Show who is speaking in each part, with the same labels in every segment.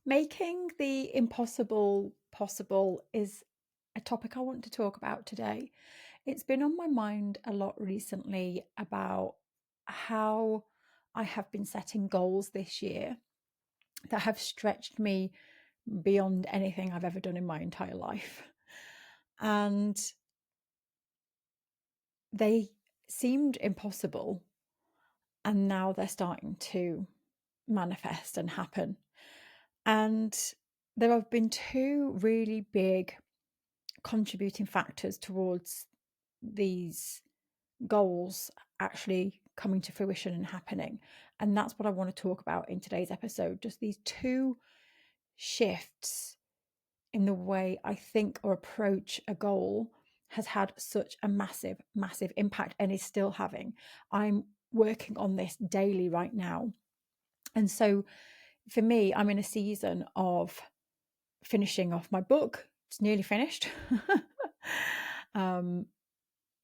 Speaker 1: Making the impossible possible is a topic I want to talk about today. It's been on my mind a lot recently about how I have been setting goals this year that have stretched me beyond anything I've ever done in my entire life. And they seemed impossible, and now they're starting to manifest and happen. And there have been two really big contributing factors towards these goals actually coming to fruition and happening. And that's what I want to talk about in today's episode. Just these two shifts in the way I think or approach a goal has had such a massive, massive impact and is still having. I'm working on this daily right now. And so for me, I'm in a season of finishing off my book. It's nearly finished.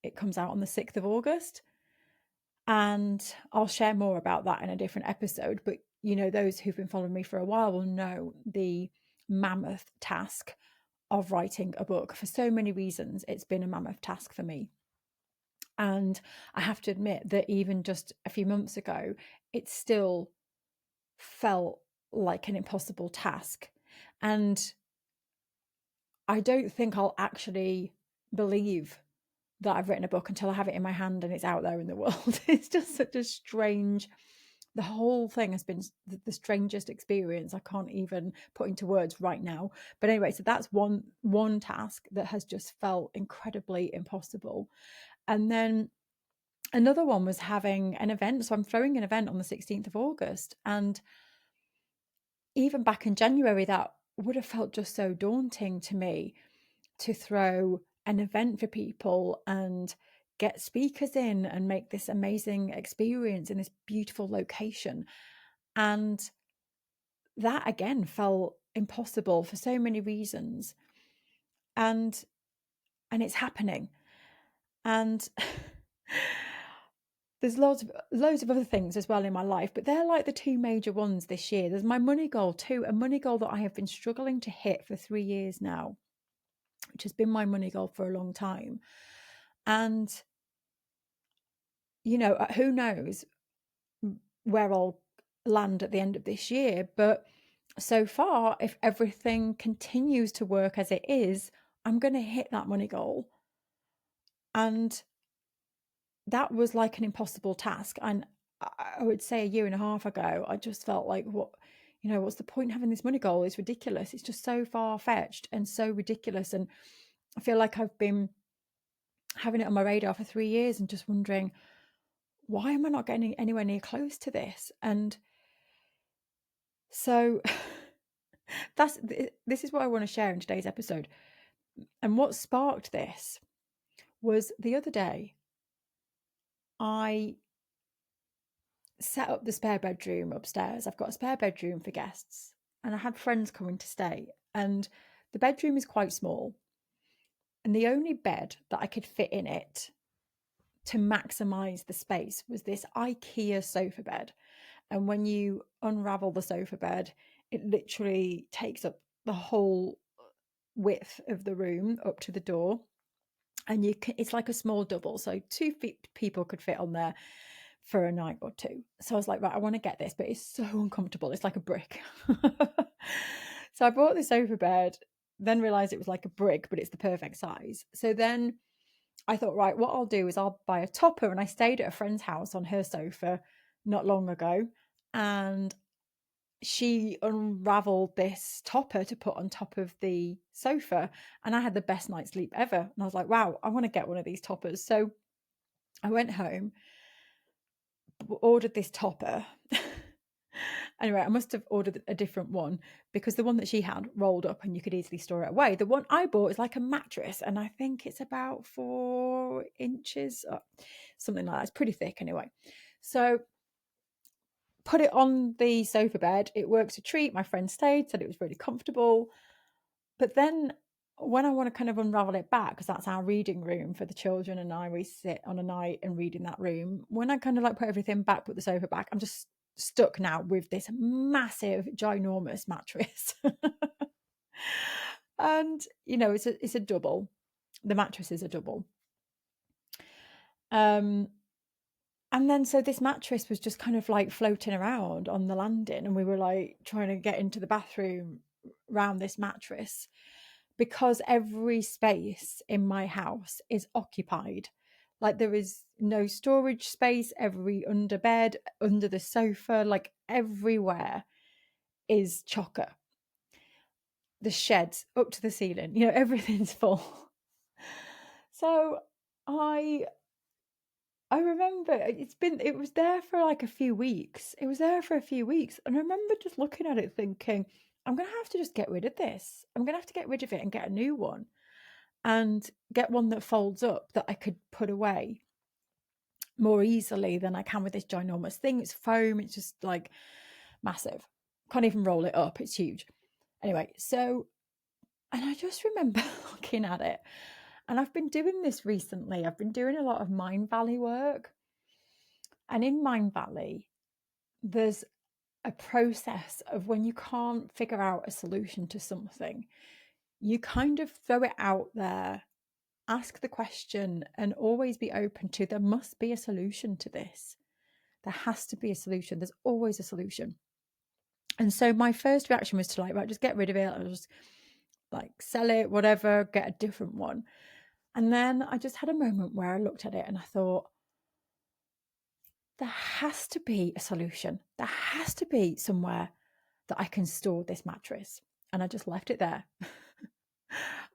Speaker 1: It comes out on the 6th of August. And I'll share more about that in a different episode. But, those who've been following me for a while will know the mammoth task of writing a book. For so many reasons, it's been a mammoth task for me. And I have to admit that even just a few months ago, it still felt like an impossible task. And I don't think I'll actually believe that I've written a book until I have it in my hand and it's out there in the world. It's just such a strange, the whole thing has been the strangest experience I can't even put into words right now. But anyway, so that's one task that has just felt incredibly impossible. And then another one was having an event. So I'm throwing an event on the 16th of August. And even back in January, that would have felt just so daunting to me to throw an event for people and get speakers in and make this amazing experience in this beautiful location. And that again felt impossible for so many reasons. And it's happening. And there's loads of other things as well in my life, but they're like the two major ones this year. There's my money goal too, a money goal that I have been struggling to hit for 3 years now, which has been my money goal for a long time. And, who knows where I'll land at the end of this year. But so far, if everything continues to work as it is, I'm going to hit that money goal. And that was like an impossible task. And I would say a year and a half ago, I just felt like, what's the point in having this money goal? It's ridiculous. It's just so far-fetched and so ridiculous. And I feel like I've been having it on my radar for 3 years and just wondering, why am I not getting anywhere near close to this? And so this is what I want to share in today's episode. And what sparked this was the other day, I set up the spare bedroom upstairs. I've got a spare bedroom for guests, and I had friends coming to stay. And the bedroom is quite small. And the only bed that I could fit in it to maximize the space was this IKEA sofa bed. And when you unravel the sofa bed, it literally takes up the whole width of the room up to the door. And it's like a small double. So people could fit on there for a night or two. So I was like, right, I want to get this, but it's so uncomfortable. It's like a brick. So I bought the sofa bed, then realized it was like a brick, but it's the perfect size. So then I thought, right, what I'll do is I'll buy a topper. And I stayed at a friend's house on her sofa not long ago. And she unraveled this topper to put on top of the sofa. And I had the best night's sleep ever. And I was like, wow, I want to get one of these toppers. So I went home, ordered this topper. Anyway, I must have ordered a different one because the one that she had rolled up and you could easily store it away. The one I bought is like a mattress, and I think it's about 4 inches, something like that. It's pretty thick anyway. So put it on the sofa bed. It works a treat. My friend stayed, said it was really comfortable. But then when I want to kind of unravel it back, because that's our reading room for the children and I, we sit on a night and read in that room. When I kind of like put everything back, put the sofa back, I'm just stuck now with this massive, ginormous mattress. And, you know, it's a double. The mattress is a double. And then so this mattress was just kind of like floating around on the landing, and we were like trying to get into the bathroom around this mattress, because every space in my house is occupied. Like there is no storage space, every under bed, under the sofa, like everywhere is chocker. The sheds up to the ceiling, you know, everything's full. So I remember it was there for like a few weeks. It was there for a few weeks. And I remember just looking at it thinking, I'm going to have to just get rid of this. I'm going to have to get rid of it and get a new one, and get one that folds up that I could put away more easily than I can with this ginormous thing. It's foam. It's just like massive. Can't even roll it up. It's huge. Anyway, so, and I just remember looking at it, and I've been doing this recently. I've been doing a lot of Mind Valley work. And in Mind Valley, there's a process of when you can't figure out a solution to something, you kind of throw it out there, ask the question, and always be open to, there must be a solution to this. There has to be a solution. There's always a solution. And so my first reaction was to like, right, just get rid of it. I'll just like sell it, whatever, get a different one. And then I just had a moment where I looked at it and I thought, there has to be a solution. There has to be somewhere that I can store this mattress. And I just left it there.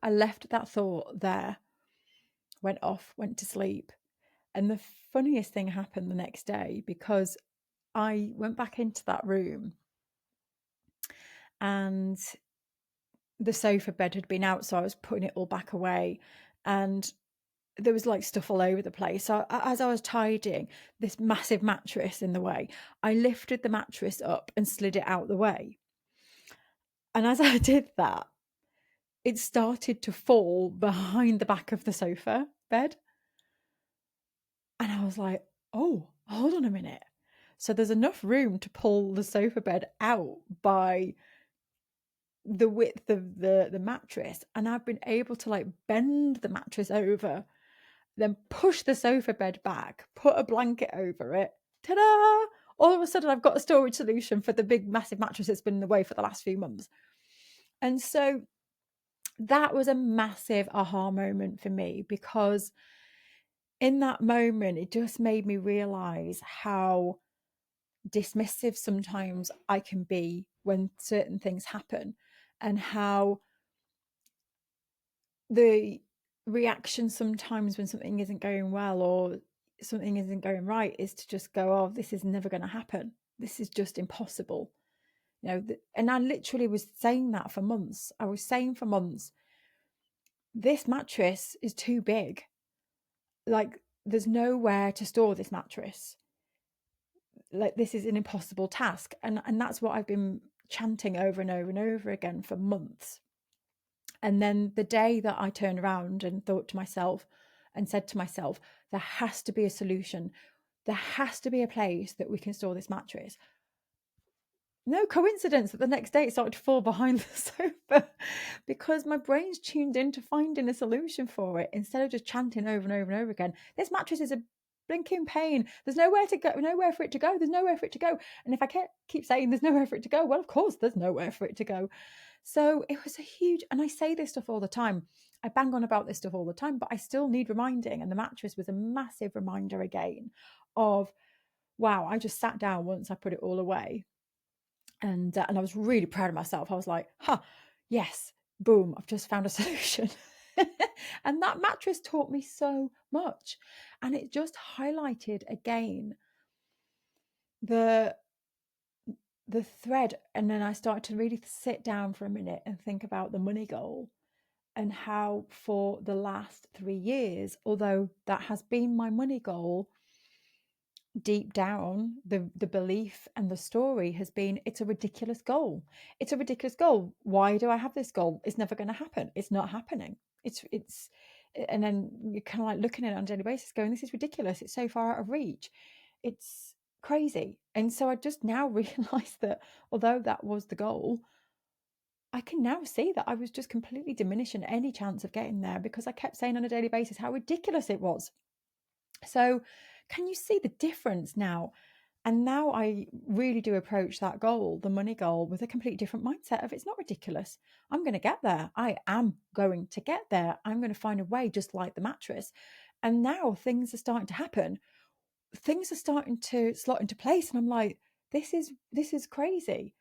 Speaker 1: I left that thought there, went off, went to sleep. And the funniest thing happened the next day, because I went back into that room and the sofa bed had been out. So I was putting it all back away, and there was like stuff all over the place. So as I was tidying this massive mattress in the way, I lifted the mattress up and slid it out the way. And as I did that, it started to fall behind the back of the sofa bed. And I was like, oh, hold on a minute. So there's enough room to pull the sofa bed out by the width of the mattress. And I've been able to like bend the mattress over, then push the sofa bed back, put a blanket over it. Ta-da! All of a sudden, I've got a storage solution for the big, massive mattress that's been in the way for the last few months. And so that was a massive aha moment for me, because in that moment, it just made me realize how dismissive sometimes I can be when certain things happen, and how the reaction sometimes when something isn't going well or something isn't going right is to just go, oh, this is never going to happen. This is just impossible. You know, and I literally was saying that for months. I was saying for months, this mattress is too big. Like, there's nowhere to store this mattress. Like, this is an impossible task. And that's what I've been chanting over and over and over again for months. And then the day that I turned around and thought to myself and said to myself, there has to be a solution. There has to be a place that we can store this mattress. No coincidence that the next day it started to fall behind the sofa, because my brain's tuned into finding a solution for it instead of just chanting over and over and over again, this mattress is a blinking pain. There's nowhere to go, nowhere for it to go. There's nowhere for it to go. And if I can't keep saying there's nowhere for it to go, well, of course, there's nowhere for it to go. So it was a huge, and I say this stuff all the time. I bang on about this stuff all the time, but I still need reminding. And the mattress was a massive reminder again of, wow, I just sat down once I put it all away. And I was really proud of myself. I was like, yes, boom, I've just found a solution. And that mattress taught me so much. And it just highlighted again the thread. And then I started to really sit down for a minute and think about the money goal, and how for the last 3 years, although that has been my money goal, deep down the belief and the story has been, it's a ridiculous goal. It's a ridiculous goal. Why do I have this goal? It's never going to happen. It's not happening. It's and then you're kind of like looking at it on a daily basis going, this is ridiculous. It's so far out of reach. It's crazy. And so I just now realized that although that was the goal, I can now see that I was just completely diminishing any chance of getting there because I kept saying on a daily basis how ridiculous it was. So, can you see the difference now? And now I really do approach that goal, the money goal, with a completely different mindset of it's not ridiculous. I'm going to get there. I am going to get there. I'm going to find a way, just like the mattress. And now things are starting to happen. Things are starting to slot into place. And I'm like, this is crazy.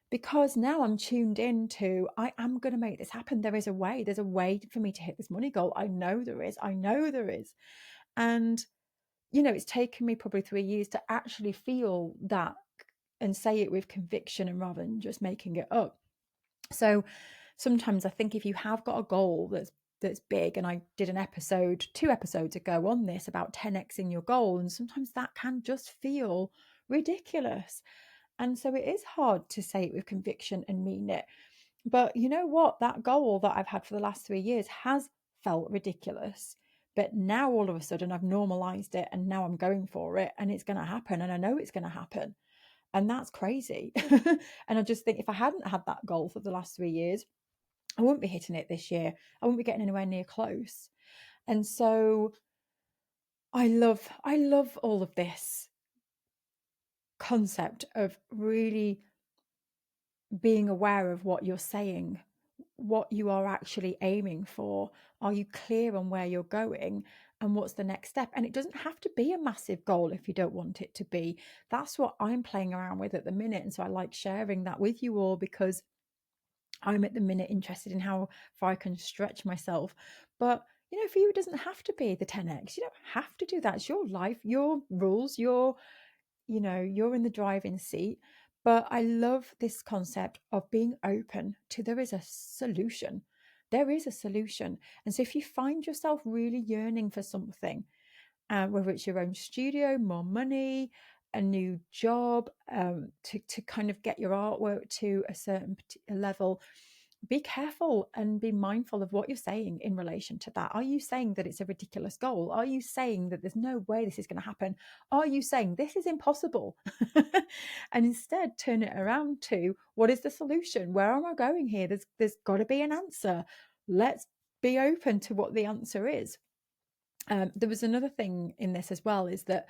Speaker 1: Because now I'm tuned into, I am going to make this happen. There is a way. There's a way for me to hit this money goal. I know there is. I know there is. And it's taken me probably 3 years to actually feel that and say it with conviction and rather than just making it up. So sometimes I think if you have got a goal that's big, and I did an episode 2 episodes ago on this about 10xing your goal, and sometimes that can just feel ridiculous. And so it is hard to say it with conviction and mean it. But you know what? That goal that I've had for the last 3 years has felt ridiculous. But now all of a sudden I've normalized it and now I'm going for it and it's going to happen and I know it's going to happen. And that's crazy. And I just think if I hadn't had that goal for the last 3 years, I wouldn't be hitting it this year. I wouldn't be getting anywhere near close. And so I love all of this concept of really being aware of what you're saying, what you are actually aiming for. Are you clear on where you're going and what's the next step? And it doesn't have to be a massive goal if you don't want it to be. That's what I'm playing around with at the minute. And so I like sharing that with you all because I'm at the minute interested in how far I can stretch myself. But for you, it doesn't have to be the 10x. You don't have to do that. It's your life, your rules, you're in the driving seat. But I love this concept of being open to there is a solution. There is a solution. And so if you find yourself really yearning for something, whether it's your own studio, more money, a new job, to kind of get your artwork to a certain level, be careful and be mindful of what you're saying in relation to that. Are you saying that it's a ridiculous goal? Are you saying that there's no way this is going to happen? Are you saying this is impossible? And instead turn it around to what is the solution? Where am I going here? There's got to be an answer. Let's be open to what the answer is. There was another thing in this as well, is that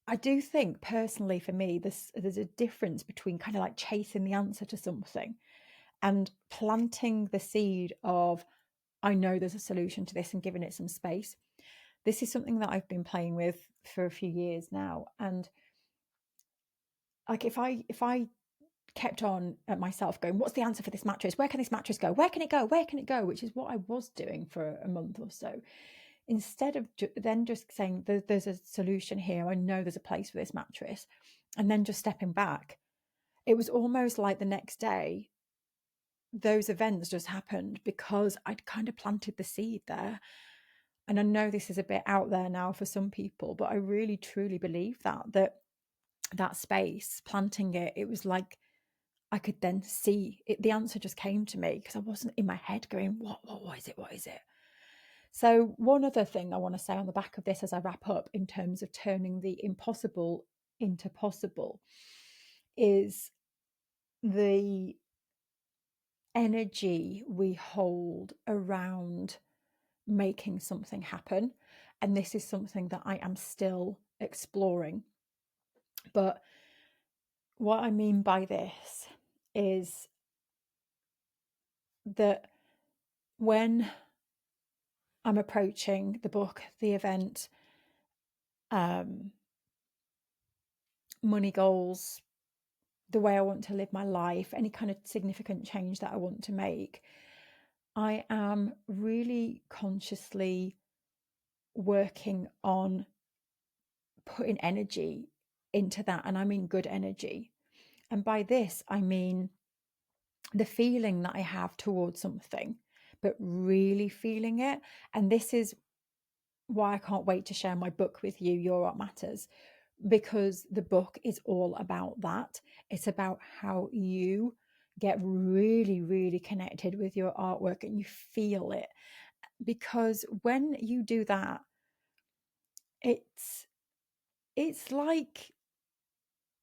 Speaker 1: I do think personally for me, there's a difference between kind of like chasing the answer to something and planting the seed of, I know there's a solution to this, and giving it some space. This is something that I've been playing with for a few years now. And like if I kept on at myself going, what's the answer for this mattress? Where can this mattress go? Where can it go? Where can it go? Which is what I was doing for a month or so. Instead of then just saying there's a solution here, I know there's a place for this mattress, and then just stepping back, it was almost like the next day those events just happened because I'd kind of planted the seed there. And I know this is a bit out there now for some people, but I really truly believe that space, planting it, it was like I could then see it. The answer just came to me because I wasn't in my head going, what is it? What is it? So one other thing I want to say on the back of this as I wrap up in terms of turning the impossible into possible is the energy we hold around making something happen. And this is something that I am still exploring. But what I mean by this is that when I'm approaching the book, the event, money goals, the way I want to live my life, any kind of significant change that I want to make, I am really consciously working on putting energy into that. And I mean good energy. And by this, I mean the feeling that I have towards something, but really feeling it. And this is why I can't wait to share my book with you, Your Art Matters, because the book is all about that. It's about how you get really, really connected with your artwork and you feel it. Because when you do that, it's like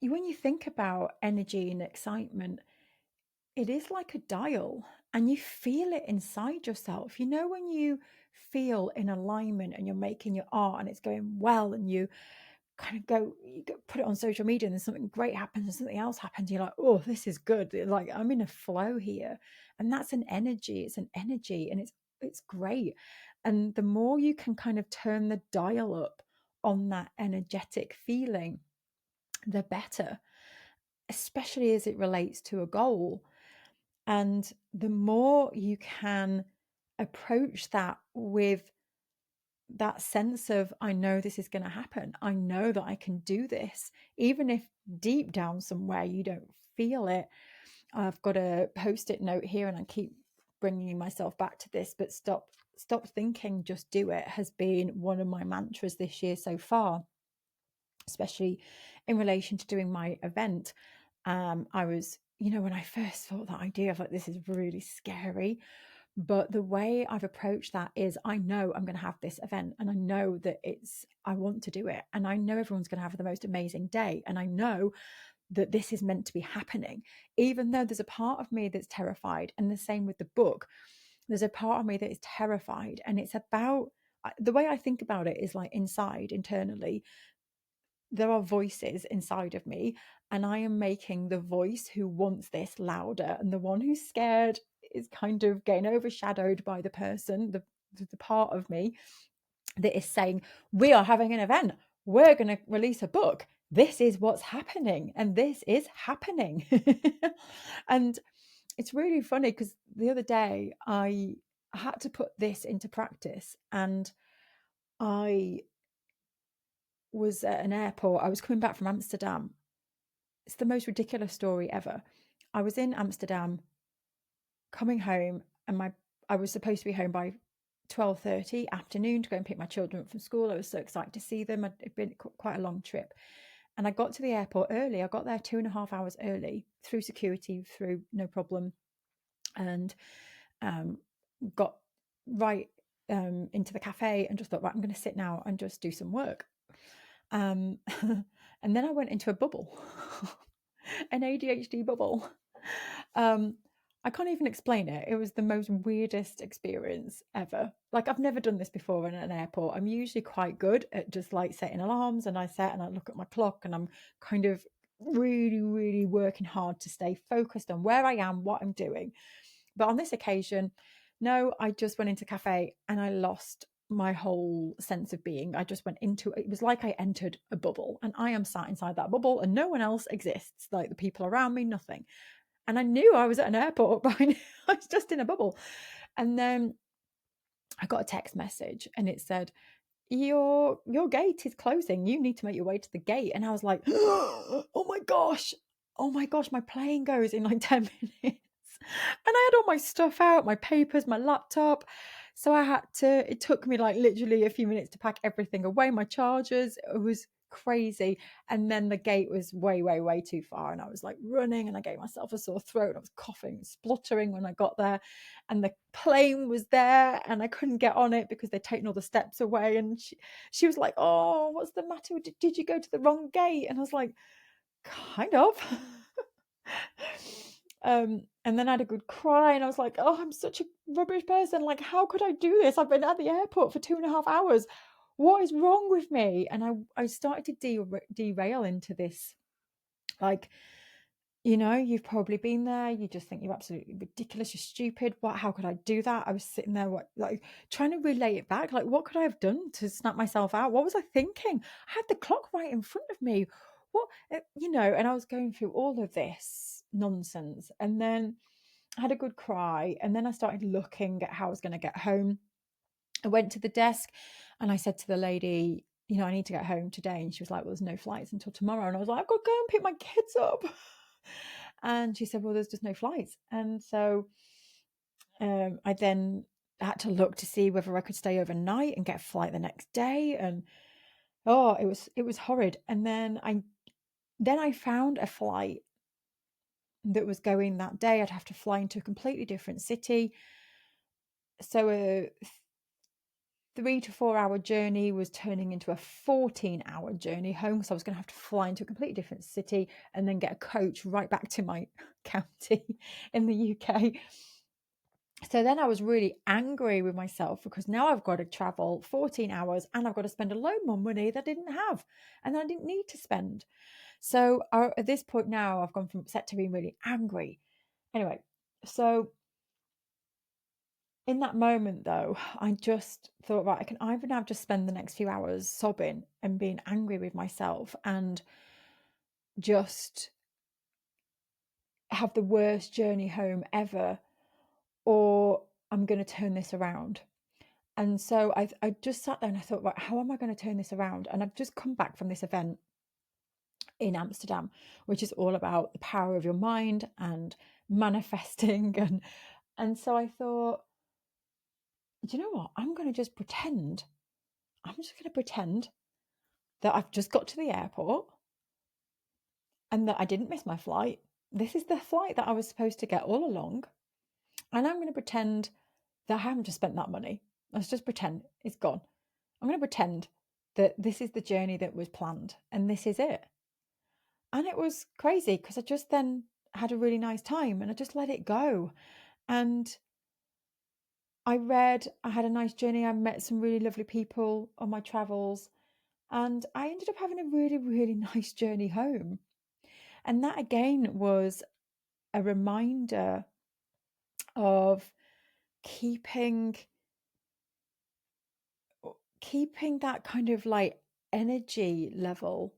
Speaker 1: when you think about energy and excitement, it is like a dial and you feel it inside yourself. You know, when you feel in alignment and you're making your art and it's going well, and you kind of put it on social media and then something great happens and something else happens, you're like, oh, this is good, like I'm in a flow here. And that's an energy. It's an energy, and it's great. And the more you can kind of turn the dial up on that energetic feeling, the better, especially as it relates to a goal. And the more you can approach that with that sense of, I know this is going to happen. I know that I can do this, even if deep down somewhere you don't feel it. I've got a post-it note here, and I keep bringing myself back to this, but stop thinking, just do it has been one of my mantras this year so far, especially in relation to doing my event. I was, when I first thought that idea of like, this is really scary, but the way I've approached that is, I know I'm going to have this event, and I know that I want to do it, and I know everyone's going to have the most amazing day, and I know that this is meant to be happening, even though there's a part of me that's terrified. And the same with the book. There's a part of me that is terrified, and it's about, the way I think about it is like, inside, internally, there are voices inside of me, and I am making the voice who wants this louder, and the one who's scared is kind of getting overshadowed by the person, the part of me that is saying, we are having an event, we're going to release a book, this is what's happening, and this is happening. And it's really funny because the other day I had to put this into practice, and I was at an airport. I was coming back from Amsterdam. It's the most ridiculous story ever. I was in Amsterdam coming home, and I was supposed to be home by 12:30 afternoon to go and pick my children up from school. I was so excited to see them. It'd been quite a long trip. And I got to the airport early. I got there 2.5 hours early, through security, through no problem, and got right into the cafe and just thought, right, I'm going to sit now and just do some work. And then I went into a bubble, an ADHD bubble. I can't even explain it. It was the most weirdest experience ever. Like, I've never done this before in an airport. I'm usually quite good at just like setting alarms, and I set and I look at my clock, and I'm kind of really, really working hard to stay focused on where I am, what I'm doing. But on this occasion, no, I just went into a cafe and I lost my whole sense of being. I just went into it. It was like I entered a bubble, and I am sat inside that bubble, and no one else exists. Like, the people around me, nothing. And I knew I was at an airport, but I was just in a bubble. And then I got a text message, and it said, your gate is closing. You need to make your way to the gate. And I was like, oh my gosh, my plane goes in like 10 minutes. And I had all my stuff out, my papers, my laptop. So it took me like literally a few minutes to pack everything away, my chargers. It was crazy. And then the gate was way, way, way too far. And I was like running, and I gave myself a sore throat. I was coughing and spluttering when I got there. And the plane was there, and I couldn't get on it because they'd taken all the steps away. And she was like, oh, what's the matter? Did you go to the wrong gate? And I was like, kind of. And then I had a good cry, and I was like, oh, I'm such a rubbish person. Like, how could I do this? I've been at the airport for 2.5 hours. What is wrong with me? And I started to derail into this, like, you've probably been there. You just think you're absolutely ridiculous. You're stupid. How could I do that? I was sitting there, like trying to relay it back. Like, what could I have done to snap myself out? What was I thinking? I had the clock right in front of me. What, and I was going through all of this nonsense. And then I had a good cry. And then I started looking at how I was going to get home. I went to the desk, and I said to the lady, I need to get home today. And she was like, well, there's no flights until tomorrow. And I was like, I've got to go and pick my kids up. And she said, well, there's just no flights. And so I then had to look to see whether I could stay overnight and get a flight the next day. And it was horrid. And then I found a flight that was going that day. I'd have to fly into a completely different city. So 3 to 4 hour journey was turning into a 14-hour journey home. So I was going to have to fly into a completely different city and then get a coach right back to my county in the UK. So then I was really angry with myself because now I've got to travel 14 hours and I've got to spend a load more money that I didn't have and I didn't need to spend. So at this point now, I've gone from upset to being really angry. Anyway, so in that moment though, I just thought, right, I can either now just spend the next few hours sobbing and being angry with myself and just have the worst journey home ever, or I'm going to turn this around. And so I just sat there and I thought, right, how am I going to turn this around? And I've just come back from this event in Amsterdam, which is all about the power of your mind and manifesting. And so I thought, do you know what? I'm going to just pretend. I'm just going to pretend that I've just got to the airport and that I didn't miss my flight. This is the flight that I was supposed to get all along. And I'm going to pretend that I haven't just spent that money. Let's just pretend it's gone. I'm going to pretend that this is the journey that was planned and this is it. And it was crazy because I just then had a really nice time and I just let it go. And I had a nice journey. I met some really lovely people on my travels and I ended up having a really, really nice journey home. And that again was a reminder of keeping that kind of like energy level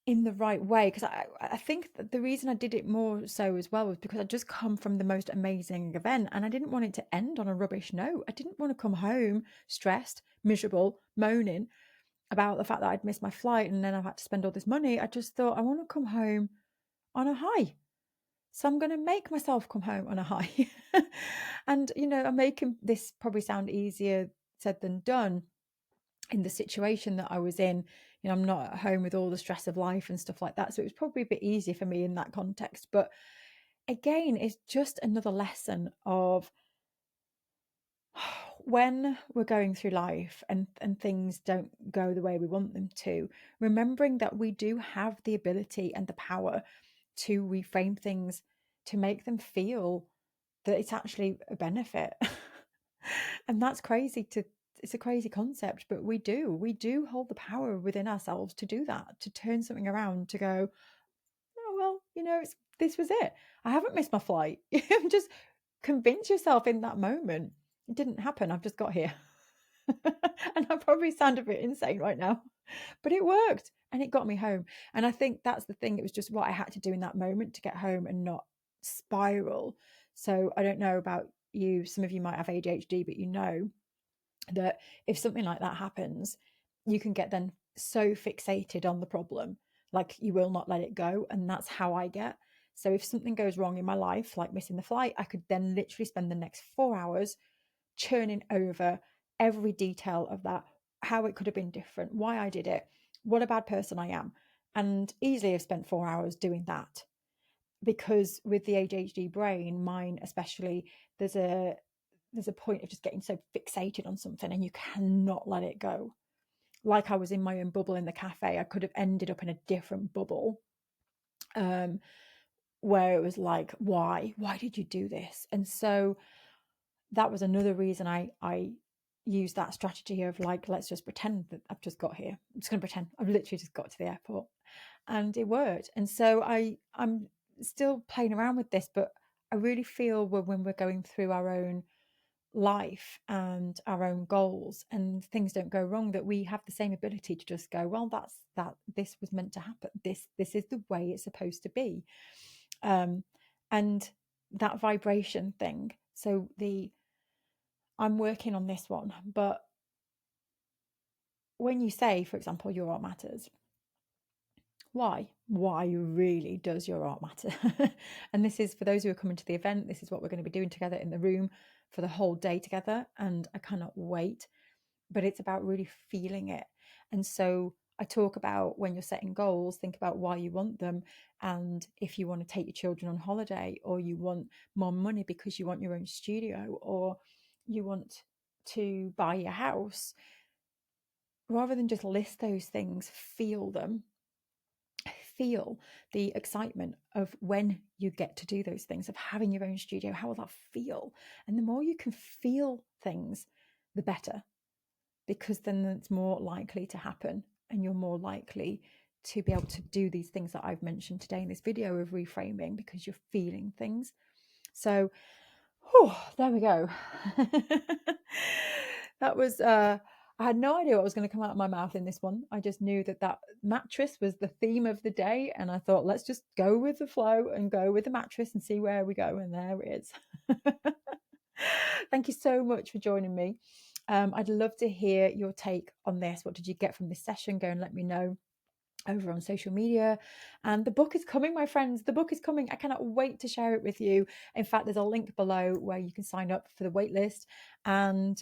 Speaker 1: in the right way, because I think that the reason I did it more so as well was because I'd just come from the most amazing event and I didn't want it to end on a rubbish note. I didn't want to come home stressed, miserable, moaning about the fact that I'd missed my flight and then I've had to spend all this money. I just thought I want to come home on a high. So I'm going to make myself come home on a high. And, I'm making this probably sound easier said than done in the situation that I was in. I'm not at home with all the stress of life and stuff like that. So it was probably a bit easier for me in that context. But again, it's just another lesson of when we're going through life and things don't go the way we want them to, remembering that we do have the ability and the power to reframe things to make them feel that it's actually a benefit. And that's it's a crazy concept, but we do hold the power within ourselves to do that, to turn something around, to go, oh, well, this was it. I haven't missed my flight. Just convince yourself in that moment. It didn't happen. I've just got here. And I probably sound a bit insane right now, but it worked and it got me home. And I think that's the thing. It was just what I had to do in that moment to get home and not spiral. So I don't know about you. Some of you might have ADHD, but that if something like that happens, you can get then so fixated on the problem, like you will not let it go. And that's how I get. So if something goes wrong in my life, like missing the flight, I could then literally spend the next 4 hours churning over every detail of that, how it could have been different, why I did it, what a bad person I am. And easily have spent 4 hours doing that. Because with the ADHD brain, mine especially, there's a point of just getting so fixated on something and you cannot let it go. Like I was in my own bubble in the cafe, I could have ended up in a different bubble, where it was like, why did you do this? And so that was another reason I used that strategy of like, let's just pretend that I've just got here. I'm just going to pretend I've literally just got to the airport, and it worked. And so I'm still playing around with this, but I really feel when we're going through our own life and our own goals and things don't go wrong, that we have the same ability to just go, well, this was meant to happen, this is the way it's supposed to be. And that vibration thing, so I'm working on this one, but when you say, for example, your art matters, why really does your art matter? And this is for those who are coming to the event, this is what we're going to be doing together in the room for the whole day together, and I cannot wait. But it's about really feeling it. And so I talk about, when you're setting goals, think about why you want them. And if you want to take your children on holiday, or you want more money because you want your own studio, or you want to buy your house, rather than just list those things, feel them. Feel the excitement of when you get to do those things, of having your own studio. How will that feel? And the more you can feel things, the better, because then it's more likely to happen and you're more likely to be able to do these things that I've mentioned today in this video of reframing, because you're feeling things. So, there we go. That was I had no idea what was going to come out of my mouth in this one. I just knew that mattress was the theme of the day, and I thought, let's just go with the flow and go with the mattress and see where we go. And there it is. Thank you so much for joining me. I'd love to hear your take on this. What did you get from this session? Go and let me know over on social media. And the book is coming, my friends. The book is coming. I cannot wait to share it with you. In fact, there's a link below where you can sign up for the waitlist. And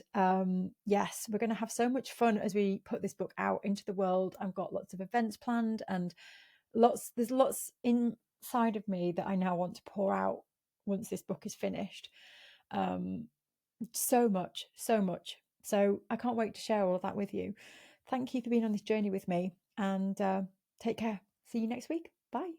Speaker 1: yes, we're going to have so much fun as we put this book out into the world. I've got lots of events planned, and there's lots inside of me that I now want to pour out once this book is finished. So much. So I can't wait to share all of that with you. Thank you for being on this journey with me, and take care. See you next week. Bye.